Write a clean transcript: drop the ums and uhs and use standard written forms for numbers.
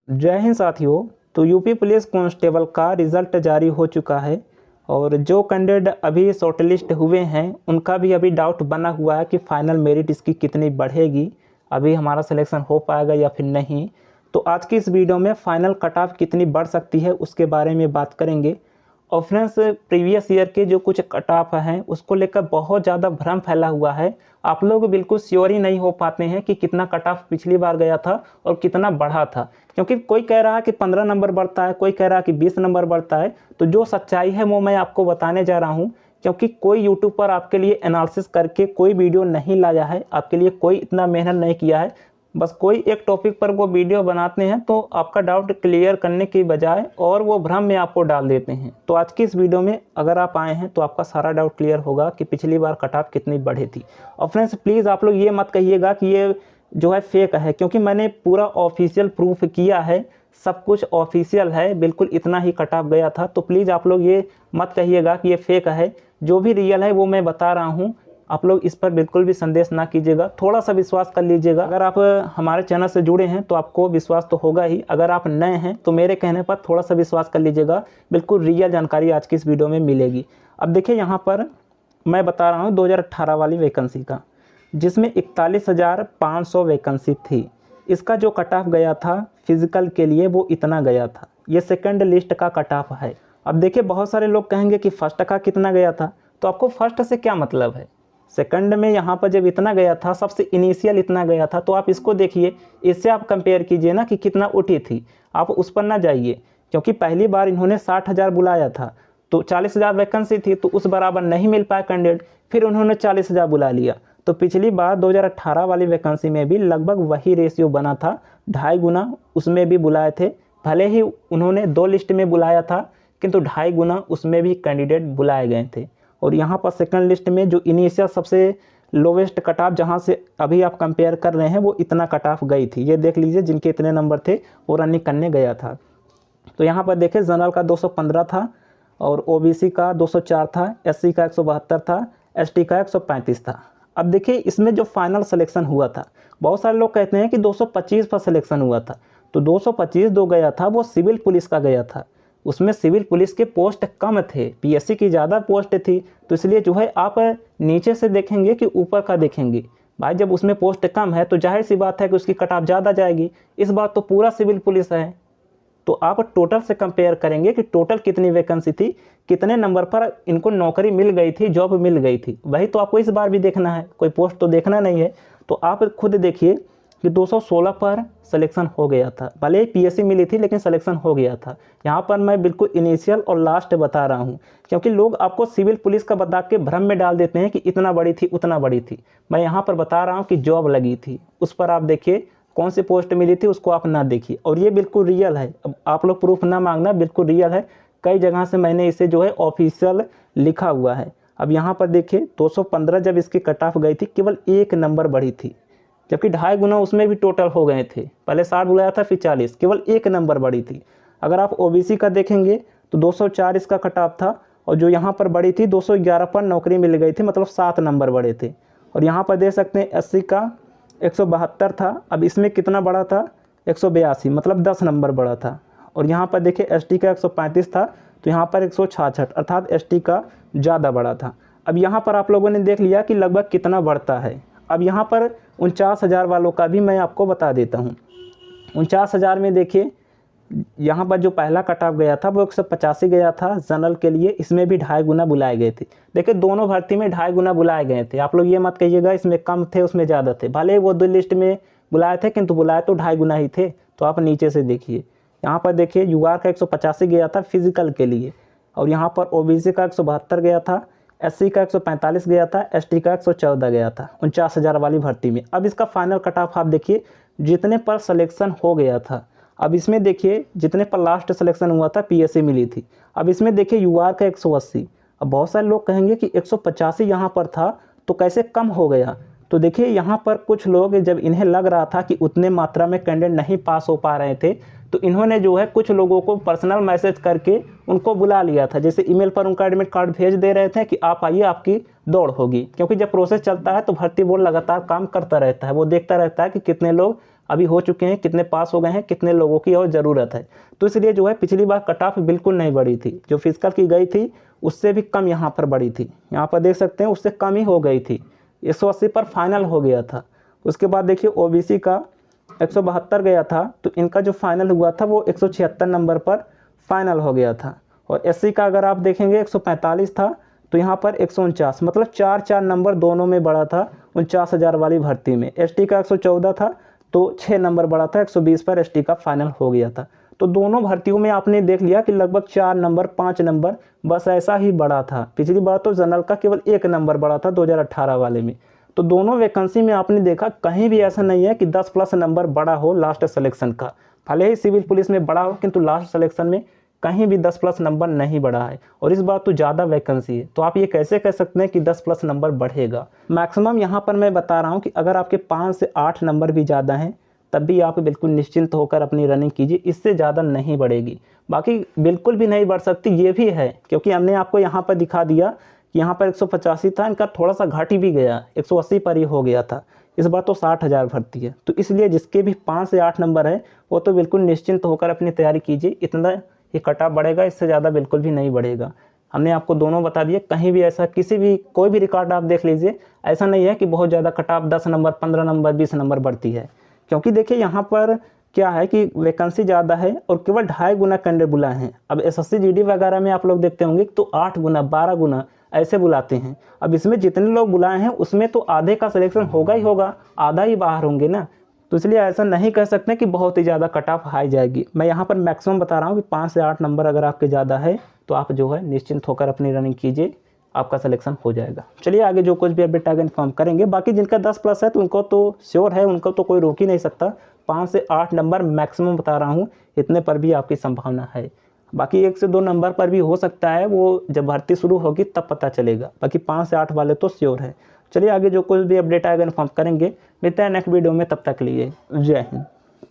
जय हिंद साथियों। तो यूपी पुलिस कांस्टेबल का रिज़ल्ट जारी हो चुका है और जो कैंडिडेट अभी शॉर्टलिस्ट हुए हैं उनका भी अभी डाउट बना हुआ है कि फाइनल मेरिट इसकी कितनी बढ़ेगी, अभी हमारा सिलेक्शन हो पाएगा या फिर नहीं। तो आज की इस वीडियो में फाइनल कट ऑफ कितनी बढ़ सकती है उसके बारे में बात करेंगे। और फ्रेंड्स, प्रीवियस ईयर के जो कुछ कट ऑफ हैं उसको लेकर बहुत ज़्यादा भ्रम फैला हुआ है। आप लोग बिल्कुल श्योर ही नहीं हो पाते हैं कि कितना कट ऑफ पिछली बार गया था और कितना बढ़ा था, क्योंकि कोई कह रहा है कि 15 नंबर बढ़ता है, कोई कह रहा है कि 20 नंबर बढ़ता है। तो जो सच्चाई है वो मैं आपको बताने जा रहा हूँ, क्योंकि कोई यूट्यूब पर आपके लिए एनालिसिस करके कोई वीडियो नहीं लाया है, आपके लिए कोई इतना मेहनत नहीं किया है। बस कोई एक टॉपिक पर वो वीडियो बनाते हैं तो आपका डाउट क्लियर करने की बजाय और वो भ्रम में आपको डाल देते हैं। तो आज की इस वीडियो में अगर आप आए हैं तो आपका सारा डाउट क्लियर होगा कि पिछली बार कट ऑफ कितनी बढ़ी थी। और फ्रेंड्स, प्लीज़ आप लोग ये मत कहिएगा कि ये जो है फेक है, क्योंकि मैंने पूरा ऑफिशियल प्रूफ किया है, सब कुछ ऑफिशियल है, बिल्कुल इतना ही कट ऑफ गया था। तो प्लीज़ आप लोग ये मत कहिएगा कि ये फेक है, जो भी रियल है वो मैं बता रहा हूँ। आप लोग इस पर बिल्कुल भी संदेश ना कीजिएगा, थोड़ा सा विश्वास कर लीजिएगा। अगर आप हमारे चैनल से जुड़े हैं तो आपको विश्वास तो होगा ही, अगर आप नए हैं तो मेरे कहने पर थोड़ा सा विश्वास कर लीजिएगा, बिल्कुल रियल जानकारी आज की इस वीडियो में मिलेगी। अब देखिए, यहाँ पर मैं बता रहा हूँ 2018 वाली वैकेंसी का, जिसमें 41,500 वैकेंसी थी। इसका जो कट ऑफ गया था फिजिकल के लिए वो इतना गया था। ये सेकंड लिस्ट का कट ऑफ है। अब देखिए, बहुत सारे लोग कहेंगे कि फर्स्ट का कितना गया था, तो आपको फर्स्ट से क्या मतलब है। सेकंड में यहाँ पर जब इतना गया था, सबसे इनिशियल इतना गया था, तो आप इसको देखिए, इससे आप कंपेयर कीजिए ना कि कितना उठी थी। आप उस पर ना जाइए, क्योंकि पहली बार इन्होंने 60,000 बुलाया था तो 40,000 वैकेंसी थी, तो उस बराबर नहीं मिल पाया कैंडिडेट, फिर उन्होंने 40,000 बुला लिया। तो पिछली बार 2018 वाली वैकेंसी में भी लगभग वही रेशियो बना था, 2.5 गुना उसमें भी बुलाए थे। भले ही उन्होंने 2 लिस्ट में बुलाया था, किंतु 2.5 गुना उसमें भी कैंडिडेट बुलाए गए थे। और यहाँ पर सेकंड लिस्ट में जो इनिशियल सबसे लोवेस्ट कट ऑफ जहाँ से अभी आप कंपेयर कर रहे हैं वो इतना कट ऑफ गई थी। ये देख लीजिए, जिनके इतने नंबर थे वो रनिंग करने गया था। तो यहाँ पर देखिए, जनरल का 215 था और ओबीसी का 204 था, एससी का 172 था, एसटी का 135 था। अब देखिए, इसमें जो फाइनल सिलेक्शन हुआ था, बहुत सारे लोग कहते हैं कि 225 पर सिलेक्शन हुआ था। तो 225 जो गया था वो सिविल पुलिस का गया था। उसमें सिविल पुलिस के पोस्ट कम थे, पीएससी की ज़्यादा पोस्ट थी। तो इसलिए जो है आप नीचे से देखेंगे कि ऊपर का देखेंगे। भाई, जब उसमें पोस्ट कम है तो जाहिर सी बात है कि उसकी कट ऑफ ज़्यादा जाएगी। इस बार तो पूरा सिविल पुलिस है, तो आप टोटल से कंपेयर करेंगे कि टोटल कितनी वैकेंसी थी, कितने नंबर पर इनको नौकरी मिल गई थी, जॉब मिल गई थी। वही तो आपको इस बार भी देखना है, कोई पोस्ट तो देखना नहीं है। तो आप खुद देखिए कि 216 पर सिलेक्शन हो गया था, भले ही पीएससी मिली थी लेकिन सिलेक्शन हो गया था। यहाँ पर मैं बिल्कुल इनिशियल और लास्ट बता रहा हूँ, क्योंकि लोग आपको सिविल पुलिस का बता के भ्रम में डाल देते हैं कि इतना बड़ी थी उतना बड़ी थी। मैं यहाँ पर बता रहा हूँ कि जॉब लगी थी, उस पर आप देखिए कौन सी पोस्ट मिली थी, उसको आप ना देखिए। और ये बिल्कुल रियल है, अब आप लोग प्रूफ ना मांगना, बिल्कुल रियल है। कई जगह से मैंने इसे जो है ऑफिशियल लिखा हुआ है। अब यहाँ पर देखिए, 215 जब इसकी कट ऑफ गई थी, केवल 1 नंबर बढ़ी थी, जबकि 2.5 गुना उसमें भी टोटल हो गए थे। पहले 60 बुलाया था, फिर 40, केवल 1 नंबर बढ़ी थी। अगर आप ओबीसी का देखेंगे तो 204 इसका कट ऑफ था, और जो यहाँ पर बढ़ी थी 211 पर नौकरी मिल गई थी, मतलब 7 नंबर बढ़े थे। और यहाँ पर देख सकते हैं एससी का 172 था, अब इसमें कितना बढ़ा था, 182, मतलब 10 नंबर बढ़ा था। और यहाँ पर देखिए एसटी का 135 था, तो यहाँ पर 166, अर्थात एसटी का ज़्यादा बढ़ा था। अब यहाँ पर आप लोगों ने देख लिया कि लगभग कितना बढ़ता है। अब यहाँ पर 49,000 वालों का भी मैं आपको बता देता हूँ। 49,000 में देखिए, यहाँ पर जो पहला कट ऑफ गया था वो 185 गया था जनरल के लिए, इसमें भी 2.5 गुना बुलाए गए थे। देखिए, दोनों भर्ती में 2.5 गुना बुलाए गए थे। आप लोग ये मत कहिएगा इसमें कम थे उसमें ज़्यादा थे, भले वो 2 लिस्ट में बुलाए थे किंतु बुलाए तो 2.5 गुना ही थे। तो आप नीचे से देखिए, यहाँ पर देखिए यूआर का 185 गया था फिजिकल के लिए, और यहाँ पर ओबीसी का 172 गया था, एससी का 145 गया था, एसटी का 114 गया था 49,000 वाली भर्ती में। अब इसका फाइनल कट ऑफ आप देखिए, जितने पर सिलेक्शन हो गया था। अब इसमें देखिए, जितने पर लास्ट सिलेक्शन हुआ था पीएससी मिली थी। अब इसमें देखिए यूआर का 180। अब बहुत सारे लोग कहेंगे कि 185 यहाँ पर था तो कैसे कम हो गया। तो देखिए, यहाँ पर कुछ लोग, जब इन्हें लग रहा था कि उतने मात्रा में कैंडिडेट नहीं पास हो पा रहे थे, तो इन्होंने जो है कुछ लोगों को पर्सनल मैसेज करके उनको बुला लिया था। जैसे ईमेल पर उनका एडमिट कार्ड भेज दे रहे थे कि आप आइए, आपकी दौड़ होगी। क्योंकि जब प्रोसेस चलता है तो भर्ती बोर्ड लगातार काम करता रहता है, वो देखता रहता है कि कितने लोग अभी हो चुके हैं, कितने पास हो गए हैं, कितने लोगों की और ज़रूरत है। तो इसलिए जो है पिछली बार कट ऑफ बिल्कुल नहीं बढ़ी थी, जो फिजिकल की गई थी उससे भी कम यहाँ पर बढ़ी थी। यहाँ पर देख सकते हैं उससे कम ही हो गई थी, 180 पर फाइनल हो गया था। उसके बाद देखिए ओबीसी का 172 गया था, तो इनका जो फाइनल हुआ था वो 176 नंबर पर फाइनल हो गया था। और एससी का अगर आप देखेंगे 145 था, तो यहाँ पर 149, मतलब 4 नंबर दोनों में बढ़ा था 49,000 वाली भर्ती में। एसटी का 114 था, तो 6 नंबर बढ़ा था, 120 पर एसटी का फाइनल हो गया था। तो दोनों भर्तियों में आपने देख लिया कि लगभग 4 नंबर 5 नंबर बस ऐसा ही बढ़ा था। पिछली बार तो जनरल का केवल 1 नंबर बढ़ा था 2018 वाले में। तो दोनों वैकेंसी में आपने देखा कहीं भी ऐसा नहीं है कि 10 प्लस नंबर बड़ा हो लास्ट सिलेक्शन का। भले ही सिविल पुलिस में बड़ा हो, किंतु लास्ट सिलेक्शन में कहीं भी 10 प्लस नंबर नहीं बढ़ा है। और इस बार तो ज़्यादा वैकेंसी है, तो आप ये कैसे कह सकते हैं कि 10 प्लस नंबर बढ़ेगा। मैक्सिमम यहाँ पर मैं बता रहा हूँ कि अगर आपके 5 से 8 नंबर भी ज़्यादा हैं तब भी आप बिल्कुल निश्चिंत होकर अपनी रनिंग कीजिए, इससे ज़्यादा नहीं बढ़ेगी। बाकी बिल्कुल भी नहीं बढ़ सकती ये भी है, क्योंकि हमने आपको यहाँ पर दिखा दिया कि यहाँ पर 185 था, इनका थोड़ा सा घट ही भी गया, 180 पर ही हो गया था। इस बार तो 60,000 भर्ती है, तो इसलिए जिसके भी 5 से 8 नंबर है वो तो बिल्कुल निश्चिंत होकर अपनी तैयारी कीजिए। इतना ये कट ऑफ बढ़ेगा, इससे ज़्यादा बिल्कुल भी नहीं बढ़ेगा। हमने आपको दोनों बता दिए, कहीं भी ऐसा किसी भी कोई भी रिकॉर्ड आप देख लीजिए, ऐसा नहीं है कि बहुत ज़्यादा cut off 10 number 15 number 20 number बढ़ती है। क्योंकि देखिए यहाँ पर क्या है कि वैकेंसी ज़्यादा है और केवल 2.5 गुना कैंडिडेट बुलाए हैं। अब एसएससी जीडी वगैरह में आप लोग देखते होंगे तो 8 गुना 12 गुना ऐसे बुलाते हैं। अब इसमें जितने लोग बुलाए हैं उसमें तो आधे का सिलेक्शन होगा ही होगा, आधा ही बाहर होंगे ना। तो इसलिए ऐसा नहीं कह सकते कि बहुत ही ज़्यादा कट ऑफ हाई जाएगी। मैं यहाँ पर मैक्सिमम बता रहा हूँ कि 5 से 8 नंबर अगर आपके ज़्यादा है तो आप जो है निश्चिंत होकर अपनी रनिंग कीजिए, आपका सिलेक्शन हो जाएगा। चलिए आगे जो कुछ भी अपडेट आगे इन्फॉर्म करेंगे। बाकी जिनका 10 प्लस है तो उनको तो श्योर है, उनको तो कोई रोक ही नहीं सकता। 5 से 8 नंबर मैक्सिमम बता रहा हूँ, इतने पर भी आपकी संभावना है। बाकी 1 से 2 नंबर पर भी हो सकता है, वो जब भर्ती शुरू होगी तब पता चलेगा। बाकी 5 से 8 वाले तो श्योर है। चलिए आगे जो कुछ भी अपडेट आएगा इन्फॉर्म करेंगे। मिलते हैं नेक्स्ट वीडियो में, तब तक के लिए जय हिंद।